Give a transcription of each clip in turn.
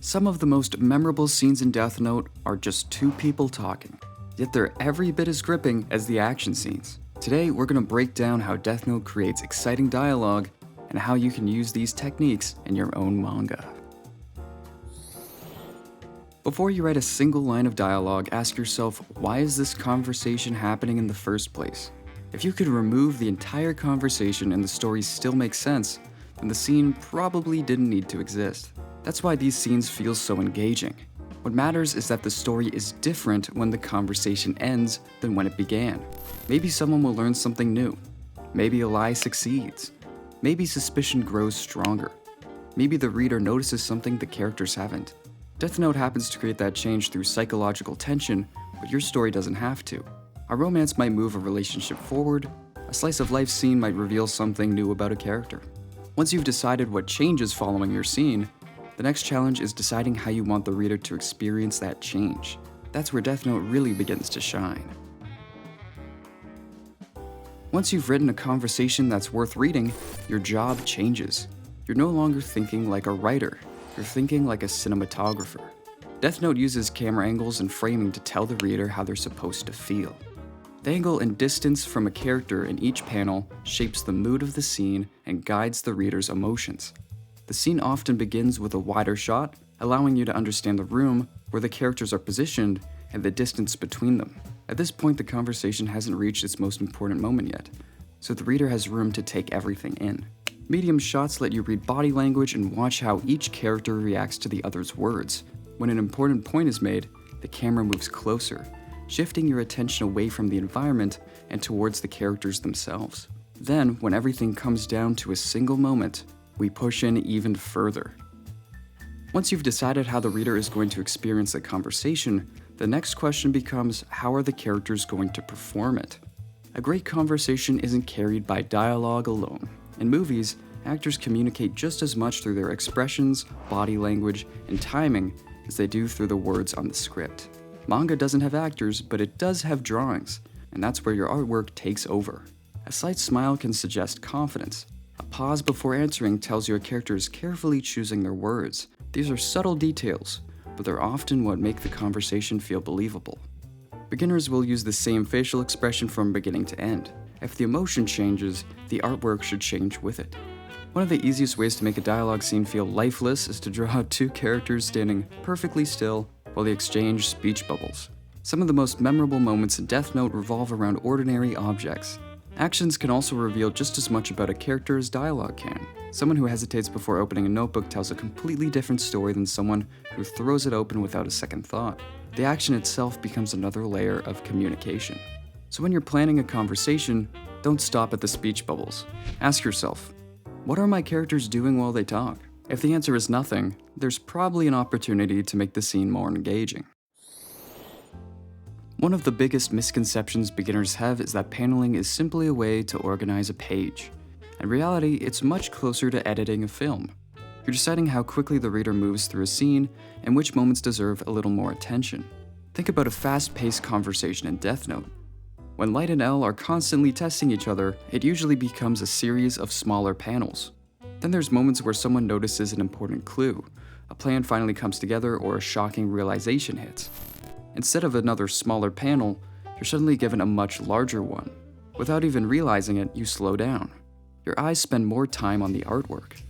Some of the most memorable scenes in Death Note are just two people talking, yet they're every bit as gripping as the action scenes. Today, we're going to break down how Death Note creates exciting dialogue and how you can use these techniques in your own manga. Before you write a single line of dialogue, ask yourself, why is this conversation happening in the first place? If you could remove the entire conversation and the story still makes sense, then the scene probably didn't need to exist. That's why these scenes feel so engaging. What matters is that the story is different when the conversation ends than when it began. Maybe someone will learn something new. Maybe a lie succeeds. Maybe suspicion grows stronger. Maybe the reader notices something the characters haven't. Death Note happens to create that change through psychological tension, but your story doesn't have to. A romance might move a relationship forward. A slice of life scene might reveal something new about a character. Once you've decided what changes following your scene, the next challenge is deciding how you want the reader to experience that change. That's where Death Note really begins to shine. Once you've written a conversation that's worth reading, your job changes. You're no longer thinking like a writer, you're thinking like a cinematographer. Death Note uses camera angles and framing to tell the reader how they're supposed to feel. The angle and distance from a character in each panel shapes the mood of the scene and guides the reader's emotions. The scene often begins with a wider shot, allowing you to understand the room, where the characters are positioned, and the distance between them. At this point, the conversation hasn't reached its most important moment yet, so the reader has room to take everything in. Medium shots let you read body language and watch how each character reacts to the other's words. When an important point is made, the camera moves closer, shifting your attention away from the environment and towards the characters themselves. Then, when everything comes down to a single moment, we push in even further. Once you've decided how the reader is going to experience the conversation, the next question becomes, how are the characters going to perform it? A great conversation isn't carried by dialogue alone. In movies, actors communicate just as much through their expressions, body language, and timing as they do through the words on the script. Manga doesn't have actors, but it does have drawings, and that's where your artwork takes over. A slight smile can suggest confidence. A pause before answering tells you a character is carefully choosing their words. These are subtle details, but they're often what make the conversation feel believable. Beginners will use the same facial expression from beginning to end. If the emotion changes, the artwork should change with it. One of the easiest ways to make a dialogue scene feel lifeless is to draw two characters standing perfectly still while they exchange speech bubbles. Some of the most memorable moments in Death Note revolve around ordinary objects. Actions can also reveal just as much about a character as dialogue can. Someone who hesitates before opening a notebook tells a completely different story than someone who throws it open without a second thought. The action itself becomes another layer of communication. So when you're planning a conversation, don't stop at the speech bubbles. Ask yourself, what are my characters doing while they talk? If the answer is nothing, there's probably an opportunity to make the scene more engaging. One of the biggest misconceptions beginners have is that paneling is simply a way to organize a page. In reality, it's much closer to editing a film. You're deciding how quickly the reader moves through a scene and which moments deserve a little more attention. Think about a fast-paced conversation in Death Note. When Light and L are constantly testing each other, it usually becomes a series of smaller panels. Then there's moments where someone notices an important clue, a plan finally comes together, or a shocking realization hits. Instead of another smaller panel, you're suddenly given a much larger one. Without even realizing it, you slow down. Your eyes spend more time on the artwork.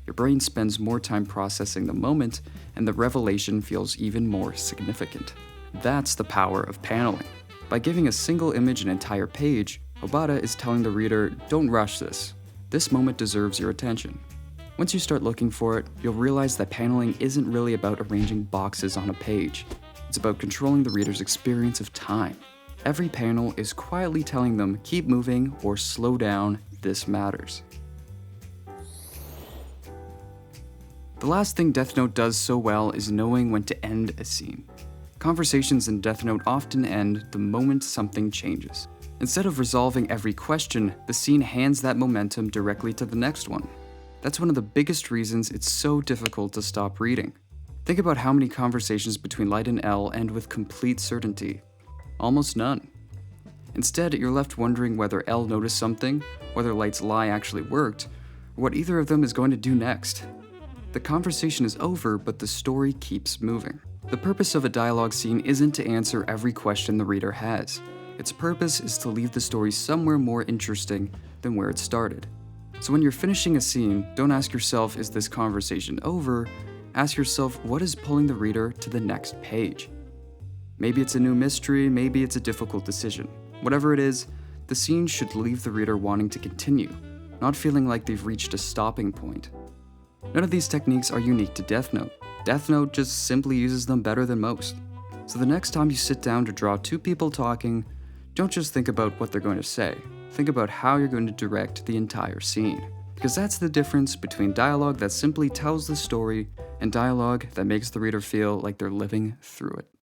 Your brain spends more time processing the moment, and the revelation feels even more significant. That's the power of paneling. By giving a single image an entire page, Obata is telling the reader, don't rush this. This moment deserves your attention. Once you start looking for it, you'll realize that paneling isn't really about arranging boxes on a page. It's about controlling the reader's experience of time. Every panel is quietly telling them, keep moving or slow down, this matters. The last thing Death Note does so well is knowing when to end a scene. Conversations in Death Note often end the moment something changes. Instead of resolving every question, the scene hands that momentum directly to the next one. That's one of the biggest reasons it's so difficult to stop reading. Think about how many conversations between Light and L end with complete certainty. Almost none. Instead, you're left wondering whether L noticed something, whether Light's lie actually worked, or what either of them is going to do next. The conversation is over, but the story keeps moving. The purpose of a dialogue scene isn't to answer every question the reader has. Its purpose is to leave the story somewhere more interesting than where it started. So when you're finishing a scene, don't ask yourself, is this conversation over? Ask yourself, what is pulling the reader to the next page? Maybe it's a new mystery, maybe it's a difficult decision. Whatever it is, the scene should leave the reader wanting to continue, not feeling like they've reached a stopping point. None of these techniques are unique to Death Note. Death Note just simply uses them better than most. So the next time you sit down to draw two people talking, don't just think about what they're going to say. Think about how you're going to direct the entire scene. Because that's the difference between dialogue that simply tells the story and dialogue that makes the reader feel like they're living through it.